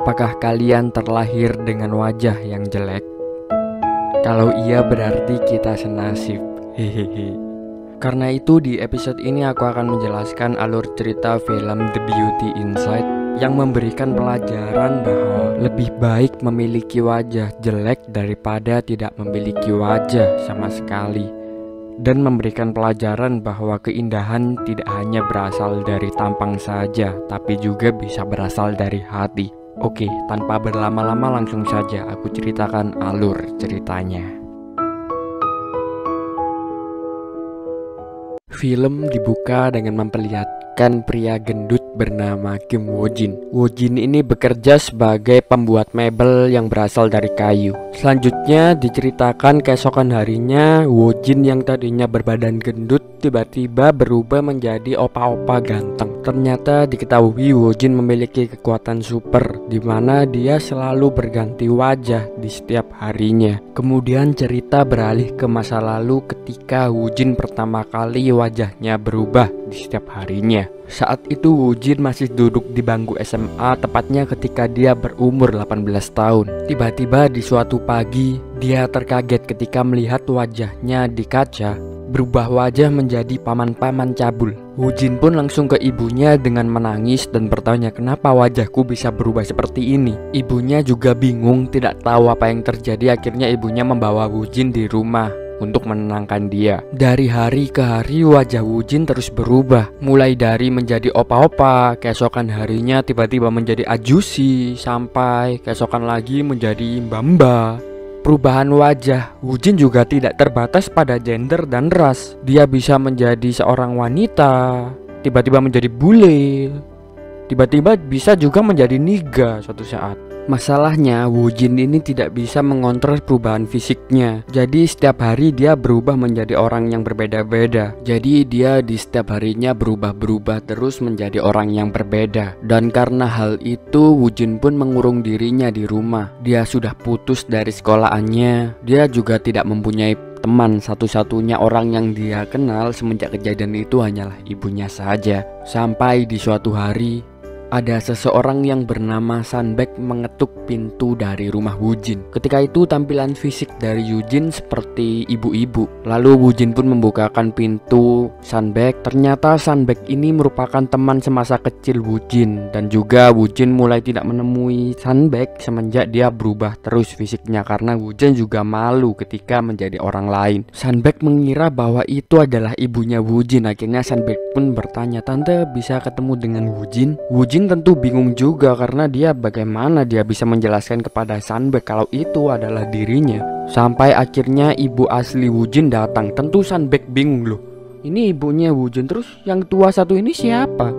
Apakah kalian terlahir dengan wajah yang jelek? Kalau iya berarti kita senasib. Hehehe. Karena itu di episode ini aku akan menjelaskan alur cerita film The Beauty Inside yang memberikan pelajaran bahwa lebih baik memiliki wajah jelek daripada tidak memiliki wajah sama sekali. Dan memberikan pelajaran bahwa keindahan tidak hanya berasal dari tampang saja, tapi juga bisa berasal dari hati. Oke, tanpa berlama-lama langsung saja aku ceritakan alur ceritanya. Film dibuka dengan memperlihatkan pria gendut bernama Kim Woo Jin. Woo Jin ini bekerja sebagai pembuat mebel yang berasal dari kayu. Selanjutnya diceritakan keesokan harinya Woo Jin yang tadinya berbadan gendut tiba-tiba berubah menjadi opa-opa ganteng. Ternyata diketahui Woo Jin memiliki kekuatan super di mana dia selalu berganti wajah di setiap harinya. Kemudian cerita beralih ke masa lalu ketika Woo Jin pertama kali wajahnya berubah di setiap harinya. Saat itu Woo Jin masih duduk di bangku SMA, tepatnya ketika dia berumur 18 tahun. Tiba-tiba di suatu pagi, dia terkaget ketika melihat wajahnya di kaca berubah wajah menjadi paman-paman cabul. Woo Jin pun langsung ke ibunya dengan menangis dan bertanya kenapa wajahku bisa berubah seperti ini. Ibunya juga bingung, tidak tahu apa yang terjadi. Akhirnya ibunya membawa Woo Jin di rumah untuk menenangkan dia. Dari hari ke hari wajah Woo Jin terus berubah, mulai dari menjadi opa-opa, keesokan harinya tiba-tiba menjadi ajusi, sampai keesokan lagi menjadi mbamba. Perubahan wajah Woo Jin juga tidak terbatas pada gender dan ras. Dia bisa menjadi seorang wanita, tiba-tiba menjadi bule, tiba-tiba bisa juga menjadi niga suatu saat. Masalahnya Woo Jin ini tidak bisa mengontrol perubahan fisiknya. Jadi setiap hari dia berubah menjadi orang yang berbeda-beda. Jadi dia di setiap harinya berubah-berubah terus menjadi orang yang berbeda. Dan karena hal itu Woo Jin pun mengurung dirinya di rumah. Dia sudah putus dari sekolahannya. Dia juga tidak mempunyai teman. Satu-satunya orang yang dia kenal semenjak kejadian itu hanyalah ibunya saja. Sampai di suatu hari ada seseorang yang bernama Sunbaek mengetuk pintu dari rumah Woo Jin. Ketika itu tampilan fisik dari Woo Jin seperti ibu-ibu. Lalu Woo Jin pun membukakan pintu Sunbaek. Ternyata Sunbaek ini merupakan teman semasa kecil Woo Jin. Dan juga Woo Jin mulai tidak menemui Sunbaek semenjak dia berubah terus fisiknya, karena Woo Jin juga malu ketika menjadi orang lain. Sunbaek mengira bahwa itu adalah ibunya Woo Jin. Akhirnya Sunbaek pun bertanya, "Tante bisa ketemu dengan Woo Jin?" Woo Jin tentu bingung juga karena bagaimana dia bisa menjelaskan kepada Sunbaek kalau itu adalah dirinya. Sampai akhirnya ibu asli Woo Jin datang. Tentu Sunbaek bingung, loh, ini ibunya Woo Jin, terus yang tua satu ini siapa?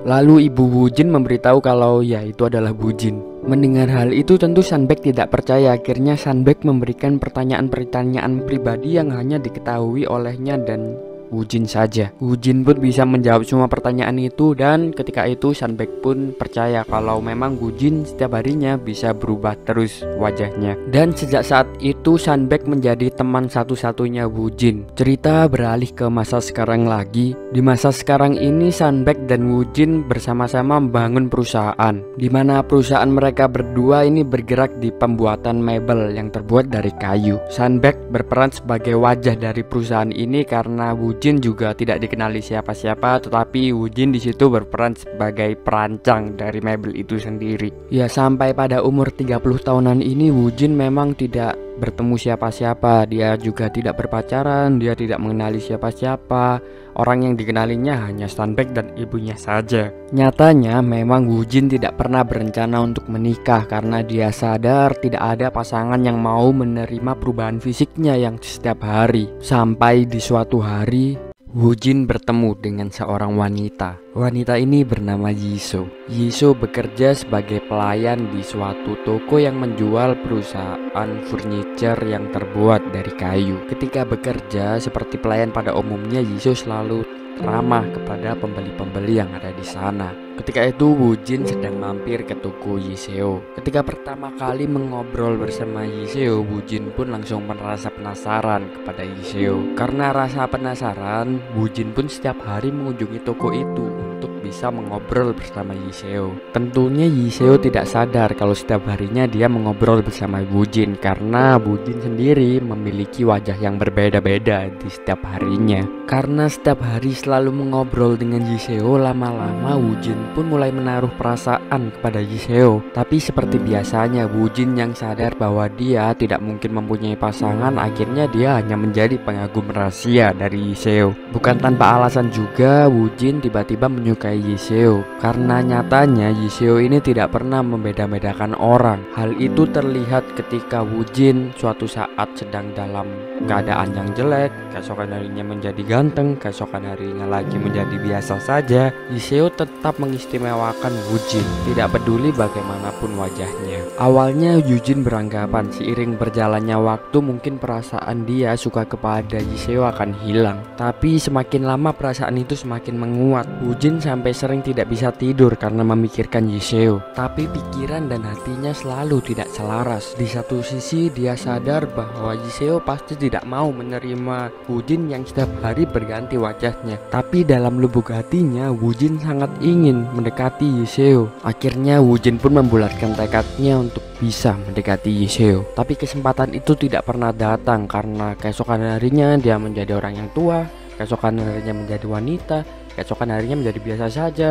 Lalu ibu Woo Jin memberitahu kalau ya itu adalah Woo Jin. Mendengar hal itu tentu Sunbaek tidak percaya. Akhirnya Sunbaek memberikan pertanyaan-pertanyaan pribadi yang hanya diketahui olehnya dan Woo Jin saja. Woo Jin pun bisa menjawab semua pertanyaan itu, dan ketika itu Sunbaek pun percaya kalau memang Woo Jin setiap harinya bisa berubah terus wajahnya. Dan sejak saat itu Sunbaek menjadi teman satu-satunya Woo Jin. Cerita beralih ke masa sekarang lagi. Di masa sekarang ini Sunbaek dan Woo Jin bersama-sama membangun perusahaan, di mana perusahaan mereka berdua ini bergerak di pembuatan mebel yang terbuat dari kayu. Sunbaek berperan sebagai wajah dari perusahaan ini karena Woo Jin juga tidak dikenali siapa-siapa, tetapi Woo Jin di situ berperan sebagai perancang dari mebel itu sendiri. Ya, sampai pada umur 30 tahunan ini Woo Jin memang tidak bertemu siapa-siapa. Dia juga tidak berpacaran, dia tidak mengenali siapa-siapa. Orang yang dikenalinya hanya Sunbaek dan ibunya saja. Nyatanya memang Woo Jin tidak pernah berencana untuk menikah karena dia sadar tidak ada pasangan yang mau menerima perubahan fisiknya yang setiap hari. Sampai di suatu hari Woo Jin bertemu dengan seorang wanita. Wanita ini bernama Yiso. Yiso bekerja sebagai pelayan di suatu toko yang menjual perusahaan furniture yang terbuat dari kayu. Ketika bekerja seperti pelayan pada umumnya, Yiso selalu ramah kepada pembeli-pembeli yang ada di sana. Ketika itu Woo Jin sedang mampir ke toko Yiseo. Ketika pertama kali mengobrol bersama Yiseo, Woo Jin pun langsung merasa penasaran kepada Yiseo. Karena rasa penasaran, Woo Jin pun setiap hari mengunjungi toko itu untuk bisa bisa mengobrol bersama Yiseo. Tentunya Yiseo tidak sadar kalau setiap harinya dia mengobrol bersama Wujin, karena Wujin sendiri memiliki wajah yang berbeda-beda di setiap harinya. Karena setiap hari selalu mengobrol dengan Yiseo, lama-lama Wujin pun mulai menaruh perasaan kepada Yiseo. Tapi seperti biasanya, Wujin yang sadar bahwa dia tidak mungkin mempunyai pasangan, akhirnya dia hanya menjadi pengagum rahasia dari Yiseo. Bukan tanpa alasan juga Wujin tiba-tiba menyukai Yiseo, karena nyatanya Yiseo ini tidak pernah membeda-bedakan orang. Hal itu terlihat ketika Wujin suatu saat sedang dalam keadaan yang jelek, keesokan harinya menjadi ganteng, keesokan harinya lagi menjadi biasa saja. Yiseo tetap mengistimewakan Wujin, tidak peduli bagaimanapun wajahnya. Awalnya Wujin beranggapan seiring berjalannya waktu mungkin perasaan dia suka kepada Yiseo akan hilang. Tapi semakin lama perasaan itu semakin menguat. Wujin sampai sering tidak bisa tidur karena memikirkan Yiseo. Tapi pikiran dan hatinya selalu tidak selaras. Di satu sisi dia sadar bahwa Yiseo pasti tidak mau menerima Wujin yang setiap hari berganti wajahnya. Tapi dalam lubuk hatinya Wujin sangat ingin mendekati Yiseo. Akhirnya Wujin pun membulatkan tekadnya untuk bisa mendekati Yiseo. Tapi kesempatan itu tidak pernah datang karena keesokan harinya dia menjadi orang yang tua, keesokan harinya menjadi wanita, keesokan harinya menjadi biasa saja,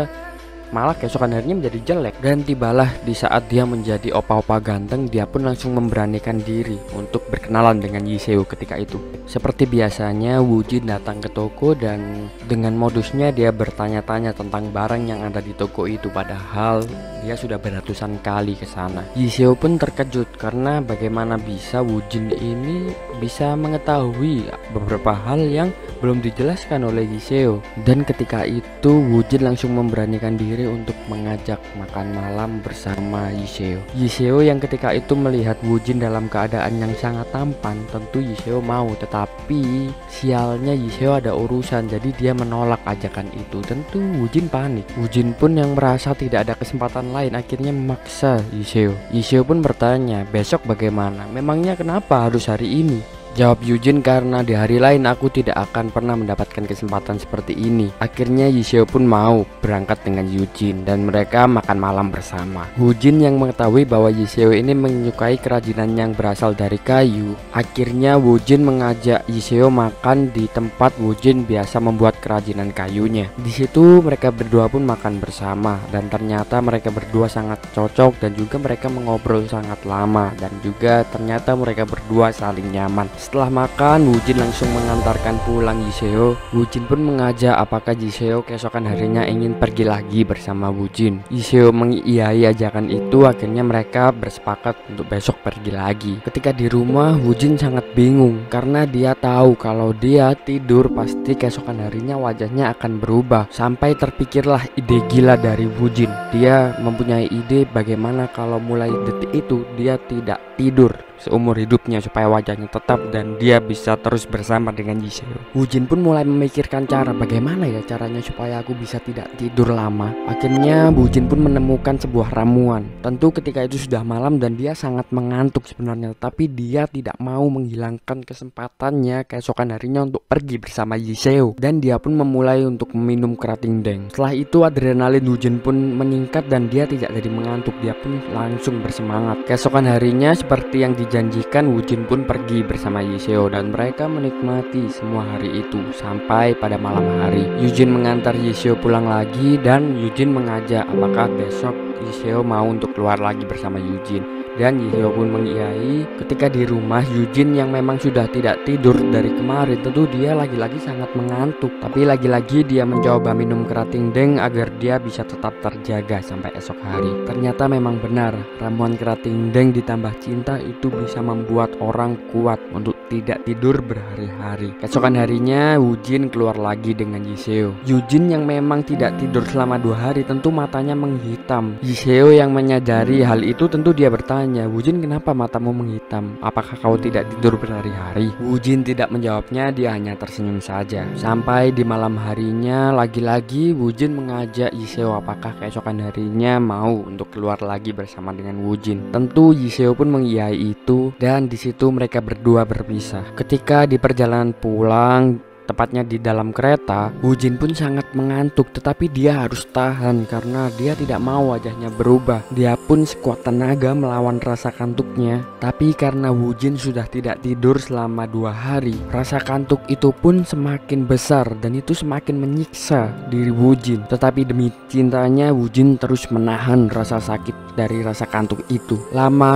malah keesokan harinya menjadi jelek. Dan tibalah di saat dia menjadi opa-opa ganteng, dia pun langsung memberanikan diri untuk berkenalan dengan Yiseo ketika itu. Seperti biasanya Wujin datang ke toko dan dengan modusnya dia bertanya-tanya tentang barang yang ada di toko itu, padahal dia sudah beratusan kali ke sana. Yiseo pun terkejut karena bagaimana bisa Wujin ini bisa mengetahui beberapa hal yang belum dijelaskan oleh Yiseo. Dan ketika itu Wujin langsung memberanikan diri untuk mengajak makan malam bersama Yiseo. Yiseo yang ketika itu melihat Wujin dalam keadaan yang sangat tampan, tentu Yiseo mau, tetapi sialnya Yiseo ada urusan, jadi dia menolak ajakan itu. Tentu Wujin panik. Wujin pun yang merasa tidak ada kesempatan lain akhirnya memaksa Yiseo. Yiseo pun bertanya, besok bagaimana? Memangnya kenapa harus hari ini? Jawab Wujin, karena di hari lain aku tidak akan pernah mendapatkan kesempatan seperti ini. Akhirnya Yiseo pun mau berangkat dengan Wujin dan mereka makan malam bersama. Wujin yang mengetahui bahwa Yiseo ini menyukai kerajinan yang berasal dari kayu, akhirnya Wujin mengajak Yiseo makan di tempat Wujin biasa membuat kerajinan kayunya. Di situ mereka berdua pun makan bersama dan ternyata mereka berdua sangat cocok dan juga mereka mengobrol sangat lama dan juga ternyata mereka berdua saling nyaman. Setelah makan, Wujin langsung mengantarkan pulang Yiseo. Wujin pun mengajak apakah Yiseo keesokan harinya ingin pergi lagi bersama Wujin. Yiseo mengiyai ajakan itu, akhirnya mereka bersepakat untuk besok pergi lagi. Ketika di rumah, Wujin sangat bingung karena dia tahu kalau dia tidur pasti keesokan harinya wajahnya akan berubah. Sampai terpikirlah ide gila dari Wujin. Dia mempunyai ide bagaimana kalau mulai detik itu dia tidak tidur seumur hidupnya supaya wajahnya tetap dan dia bisa terus bersama dengan Yiseo. Wujin pun mulai memikirkan cara bagaimana ya caranya supaya aku bisa tidak tidur lama. Akhirnya Wujin pun menemukan sebuah ramuan. Tentu ketika itu sudah malam dan dia sangat mengantuk sebenarnya, tapi dia tidak mau menghilangkan kesempatannya keesokan harinya untuk pergi bersama Yiseo dan dia pun memulai untuk meminum kerating deng. Setelah itu adrenalin Wujin pun meningkat dan dia tidak jadi mengantuk, dia pun langsung bersemangat. Keesokan harinya seperti yang janjikan, Wujin pun pergi bersama Yiseo dan mereka menikmati semua hari itu sampai pada malam hari. Wujin mengantar Yiseo pulang lagi dan Wujin mengajak apakah besok Yiseo mau untuk keluar lagi bersama Wujin. Dan Yiseo pun mengiyai. Ketika di rumah, Wujin yang memang sudah tidak tidur dari kemarin, tentu dia lagi-lagi sangat mengantuk. Tapi lagi-lagi dia mencoba minum kerating deng agar dia bisa tetap terjaga sampai esok hari. Ternyata memang benar, ramuan kerating deng ditambah cinta itu bisa membuat orang kuat untuk tidak tidur berhari-hari. Keesokan harinya Wujin keluar lagi dengan Yiseo. Wujin yang memang tidak tidur selama 2 hari tentu matanya menghitam. Yiseo yang menyadari hal itu tentu dia bertanya, Wujin kenapa matamu menghitam? Apakah kau tidak tidur berhari-hari? Wujin tidak menjawabnya, dia hanya tersenyum saja. Sampai di malam harinya lagi-lagi Wujin mengajak Yiseo apakah keesokan harinya mau untuk keluar lagi bersama dengan Wujin. Tentu Yiseo pun mengiyai itu dan di situ mereka berdua berpisah. Ketika di perjalanan pulang, tepatnya di dalam kereta, Woo-jin pun sangat mengantuk, tetapi dia harus tahan karena dia tidak mau wajahnya berubah. Dia pun sekuat tenaga melawan rasa kantuknya. Tapi karena Woo-jin sudah tidak tidur selama 2 hari, rasa kantuk itu pun semakin besar dan itu semakin menyiksa diri Woo-jin. Tetapi demi cintanya, Woo-jin terus menahan rasa sakit dari rasa kantuk itu.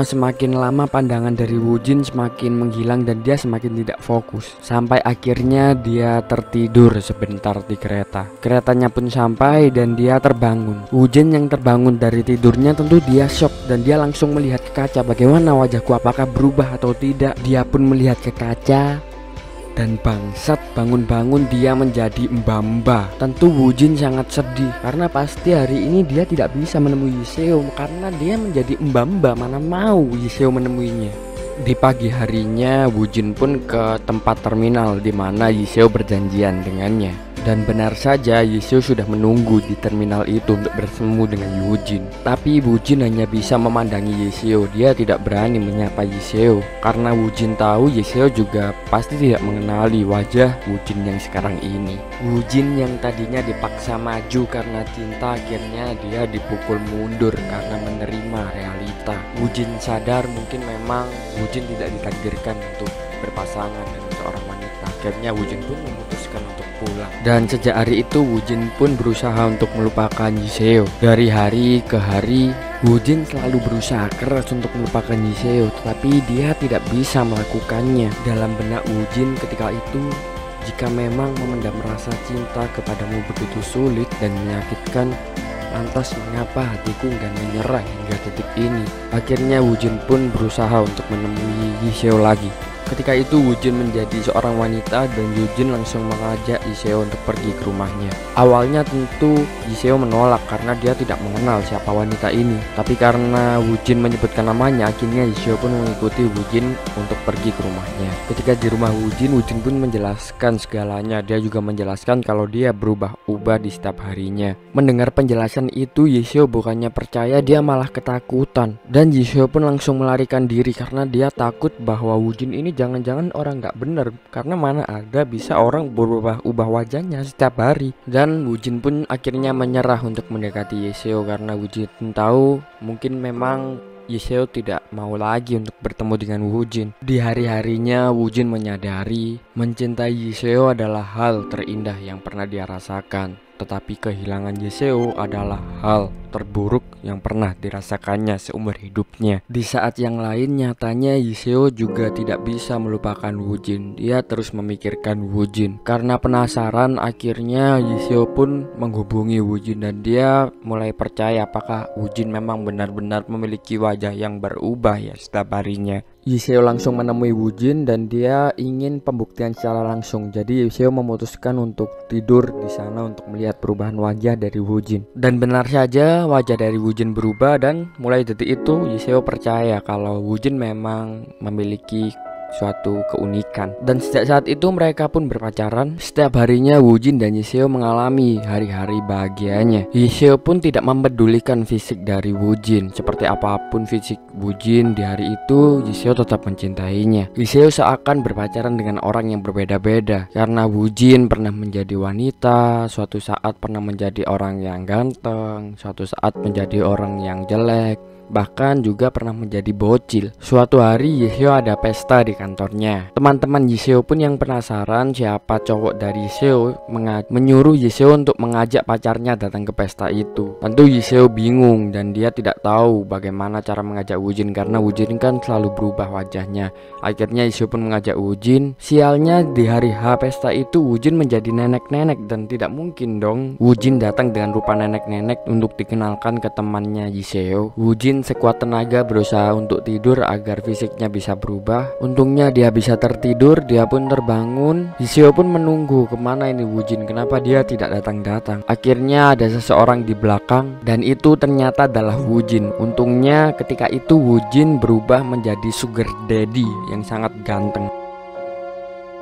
Semakin lama pandangan dari Woo-jin semakin menghilang dan dia semakin tidak fokus. Sampai akhirnya dia tertidur sebentar di kereta. Keretanya pun sampai dan dia terbangun. Woo-jin yang terbangun dari tidurnya tentu dia shock dan dia langsung melihat ke kaca, bagaimana wajahku, apakah berubah atau tidak. Dia pun melihat ke kaca dan bangsat, bangun-bangun dia menjadi mbamba. Tentu Woo-jin sangat sedih karena pasti hari ini dia tidak bisa menemui Yiseo karena dia menjadi mbamba, mana mau Yiseo menemuinya. Di pagi harinya, Woo-jin pun ke tempat terminal di mana Yiseo berjanjian dengannya. Dan benar saja Yiseo sudah menunggu di terminal itu untuk bertemu dengan Woo-jin. Tapi Woo-jin hanya bisa memandangi Yiseo. Dia tidak berani menyapa Yiseo karena Woo-jin tahu Yiseo juga pasti tidak mengenali wajah Woo-jin yang sekarang ini. Woo-jin yang tadinya dipaksa maju karena cinta, akhirnya dia dipukul mundur karena menerima realita. Woo-jin sadar mungkin memang Woo-jin tidak ditakdirkan untuk berpasangan dengan seorang wanita. Akhirnya Woo-jin pun memutuskan untuk pulang. Dan sejak hari itu Woo-jin pun berusaha untuk melupakan Yiseo. Dari hari ke hari Woo-jin selalu berusaha keras untuk melupakan Yiseo, tetapi dia tidak bisa melakukannya. Dalam benak Woo-jin ketika itu, jika memang memendam rasa cinta kepadamu begitu sulit dan menyakitkan, lantas mengapa hatiku enggan menyerah hingga titik ini? Akhirnya Woo-jin pun berusaha untuk menemui Yiseo lagi. Ketika itu Woo-jin menjadi seorang wanita dan Woo-jin langsung mengajak Yiseo untuk pergi ke rumahnya. Awalnya tentu Yiseo menolak karena dia tidak mengenal siapa wanita ini. Tapi karena Woo-jin menyebutkan namanya, akhirnya Yiseo pun mengikuti Woo-jin untuk pergi ke rumahnya. Ketika di rumah Woo-jin pun menjelaskan segalanya. Dia juga menjelaskan kalau dia berubah-ubah di setiap harinya. Mendengar penjelasan itu, Yiseo bukannya percaya, dia malah ketakutan. Dan Yiseo pun langsung melarikan diri karena dia takut bahwa Woo-jin ini jangan-jangan orang nggak bener, karena mana ada bisa orang berubah-ubah wajahnya setiap hari. Dan Woo-jin pun akhirnya menyerah untuk mendekati Yiseo karena Woo-jin tahu mungkin memang Yiseo tidak mau lagi untuk bertemu dengan Woo-jin. Di hari-harinya Woo-jin menyadari mencintai Yiseo adalah hal terindah yang pernah dia rasakan. Tetapi kehilangan Yiseo adalah hal terburuk yang pernah dirasakannya seumur hidupnya. Di saat yang lain nyatanya Yiseo juga tidak bisa melupakan Woo-jin. Dia terus memikirkan Woo-jin. Karena penasaran, akhirnya Yiseo pun menghubungi Woo-jin dan dia mulai percaya apakah Woo-jin memang benar-benar memiliki wajah yang berubah ya setiap harinya. Yiseo langsung menemui Woo-jin dan dia ingin pembuktian secara langsung. Jadi Yiseo memutuskan untuk tidur di sana untuk melihat perubahan wajah dari Woo-jin. Dan benar saja wajah dari Woo-jin berubah dan mulai detik itu Yiseo percaya kalau Woo-jin memang memiliki suatu keunikan. Dan sejak saat itu mereka pun berpacaran. Setiap harinya Woo-jin dan Yiseo mengalami hari-hari bahagianya. Yiseo pun tidak mempedulikan fisik dari Woo-jin. Seperti apapun fisik Woo-jin di hari itu, Yiseo tetap mencintainya. Yiseo seakan berpacaran dengan orang yang berbeda-beda. Karena Woo-jin pernah menjadi wanita, suatu saat pernah menjadi orang yang ganteng, suatu saat menjadi orang yang jelek, bahkan juga pernah menjadi bocil. Suatu hari Yiseo ada pesta di kantornya. Teman-teman Yiseo pun yang penasaran siapa cowok dari Yiseo menyuruh Yiseo untuk mengajak pacarnya datang ke pesta itu. Tentu Yiseo bingung dan dia tidak tahu bagaimana cara mengajak Woo-jin karena Woo-jin kan selalu berubah wajahnya. Akhirnya Yiseo pun mengajak Woo-jin. Sialnya di hari H pesta itu Woo-jin menjadi nenek-nenek dan tidak mungkin dong Woo-jin datang dengan rupa nenek-nenek untuk dikenalkan ke temannya Yiseo. Woo-jin sekuat tenaga berusaha untuk tidur agar fisiknya bisa berubah. Untungnya dia bisa tertidur, dia pun terbangun. Yiseo pun menunggu kemana ini Woo-jin, kenapa dia tidak datang-datang. Akhirnya ada seseorang di belakang dan itu ternyata adalah Woo-jin. Untungnya ketika itu Woo-jin berubah menjadi sugar daddy yang sangat ganteng.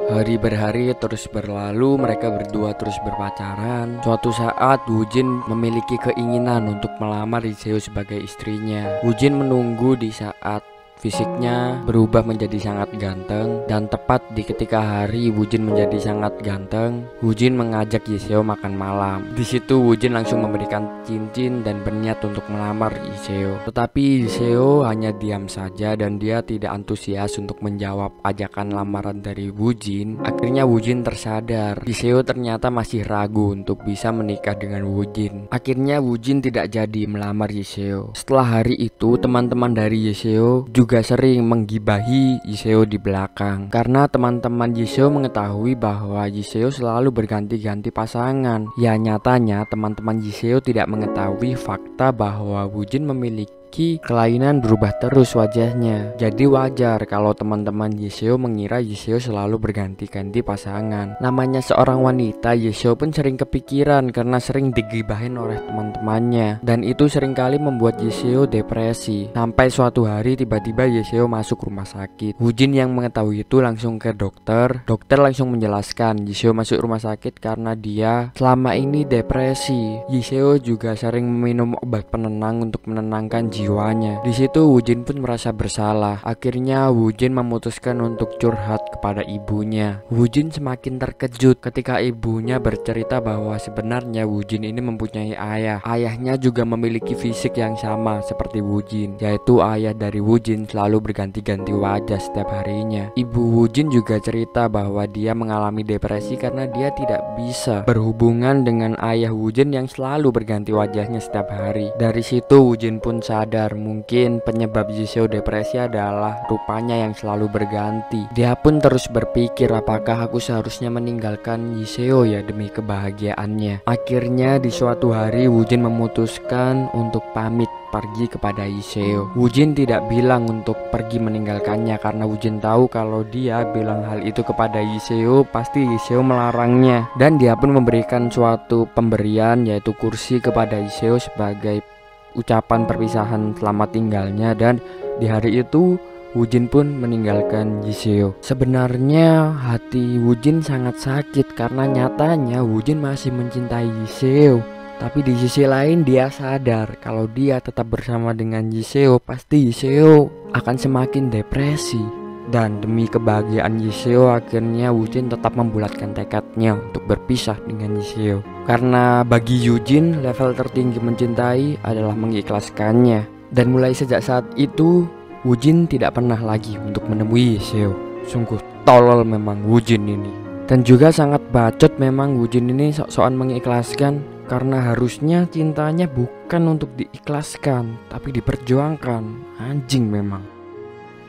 Hari berhari terus berlalu, mereka berdua terus berpacaran. Suatu saat Woo-jin memiliki keinginan untuk melamar Yiseo sebagai istrinya. Woo-jin menunggu di saat fisiknya berubah menjadi sangat ganteng. Dan tepat di ketika hari Woo-jin menjadi sangat ganteng, Woo-jin mengajak Yi-seo makan malam. Di situ Woo-jin langsung memberikan cincin dan berniat untuk melamar Yi-seo. Tetapi Yi-seo hanya diam saja dan dia tidak antusias untuk menjawab ajakan lamaran dari Woo-jin. Akhirnya Woo-jin tersadar Yi-seo ternyata masih ragu untuk bisa menikah dengan Woo-jin. Akhirnya Woo-jin tidak jadi melamar Yi-seo. Setelah hari itu, teman-teman dari Yi-seo juga sering menggibahi Yi-seo di belakang karena teman-teman Yi-seo mengetahui bahwa Yi-seo selalu berganti-ganti pasangan. Ya, nyatanya teman-teman Yi-seo tidak mengetahui fakta bahwa Woo-jin memiliki kelainan berubah terus wajahnya. Jadi wajar kalau teman-teman Yi-seo mengira Yi-seo selalu berganti-ganti pasangan. Namanya seorang wanita, Yi-seo pun sering kepikiran karena sering digibahin oleh teman-temannya, dan itu seringkali membuat Yi-seo depresi. Sampai suatu hari tiba-tiba Yi-seo masuk rumah sakit. Woo-jin yang mengetahui itu langsung ke dokter. Dokter langsung menjelaskan Yi-seo masuk rumah sakit karena dia selama ini depresi. Yi-seo juga sering meminum obat penenang untuk menenangkan jiwanya. Di situ Woo-jin pun merasa bersalah. Akhirnya Woo-jin memutuskan untuk curhat kepada ibunya. Woo-jin semakin terkejut ketika ibunya bercerita bahwa sebenarnya Woo-jin ini mempunyai ayah. Ayahnya juga memiliki fisik yang sama seperti Woo-jin, yaitu ayah dari Woo-jin selalu berganti-ganti wajah setiap harinya. Ibu Woo-jin juga cerita bahwa dia mengalami depresi karena dia tidak bisa berhubungan dengan ayah Woo-jin yang selalu berganti wajahnya setiap hari. Dari situ Woo-jin pun sadar mungkin penyebab Yi-seo depresi adalah rupanya yang selalu berganti. Dia pun terus berpikir, apakah aku seharusnya meninggalkan Yi-seo ya demi kebahagiaannya. Akhirnya di suatu hari Woo-jin memutuskan untuk pamit pergi kepada Yi-seo. Woo-jin tidak bilang untuk pergi meninggalkannya karena Woo-jin tahu kalau dia bilang hal itu kepada Yi-seo pasti Yi-seo melarangnya, dan dia pun memberikan suatu pemberian yaitu kursi kepada Yi-seo sebagai ucapan perpisahan selamat tinggalnya. Dan di hari itu Woo-jin pun meninggalkan Yi-seo. Sebenarnya hati Woo-jin sangat sakit karena nyatanya Woo-jin masih mencintai Yi-seo. Tapi di sisi lain dia sadar kalau dia tetap bersama dengan Yi-seo pasti Yi-seo akan semakin depresi. Dan demi kebahagiaan Yi-seo akhirnya Woo-jin tetap membulatkan tekadnya untuk berpisah dengan Yi-seo. Karena bagi Woo-jin level tertinggi mencintai adalah mengikhlaskannya. Dan mulai sejak saat itu Woo-jin tidak pernah lagi untuk menemui Yi-seo. Sungguh tolol memang Woo-jin ini. Dan juga sangat bacot memang Woo-jin ini sok-sokan mengikhlaskan, karena harusnya cintanya bukan untuk diikhlaskan tapi diperjuangkan. Anjing memang.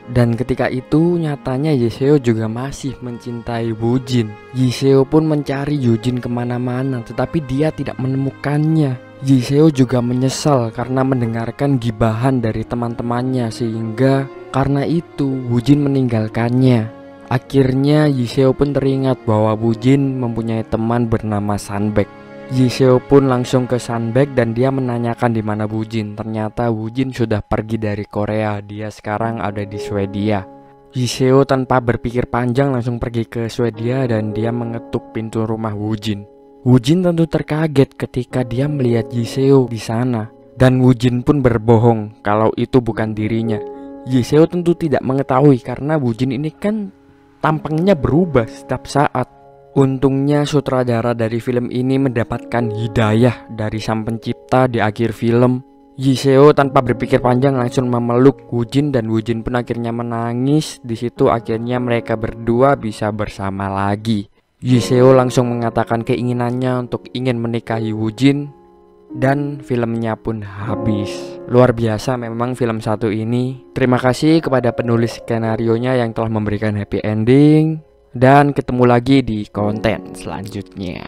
Dan ketika itu nyatanya Yi-seo juga masih mencintai Woo-jin. Yi-seo pun mencari Woo-jin kemana-mana tetapi dia tidak menemukannya. Yi-seo juga menyesal karena mendengarkan gibahan dari teman-temannya, sehingga karena itu Woo-jin meninggalkannya. Akhirnya Yi-seo pun teringat bahwa Woo-jin mempunyai teman bernama Sunbaek. Yi-seo pun langsung ke Sunbaek dan dia menanyakan di mana Woo-jin. Ternyata Woo-jin sudah pergi dari Korea. Dia sekarang ada di Swedia. Yi-seo tanpa berpikir panjang langsung pergi ke Swedia dan dia mengetuk pintu rumah Woo-jin. Woo-jin tentu terkaget ketika dia melihat Yi-seo di sana, dan Woo-jin pun berbohong kalau itu bukan dirinya. Yi-seo tentu tidak mengetahui karena Woo-jin ini kan tampangnya berubah setiap saat. Untungnya sutradara dari film ini mendapatkan hidayah dari sang pencipta di akhir film. Yi-seo tanpa berpikir panjang langsung memeluk Woo-jin dan Woo-jin pun akhirnya menangis. Di situ akhirnya mereka berdua bisa bersama lagi. Yi-seo langsung mengatakan keinginannya untuk ingin menikahi Woo-jin dan filmnya pun habis. Luar biasa memang film satu ini. Terima kasih kepada penulis skenarionya yang telah memberikan happy ending. Dan ketemu lagi di konten selanjutnya.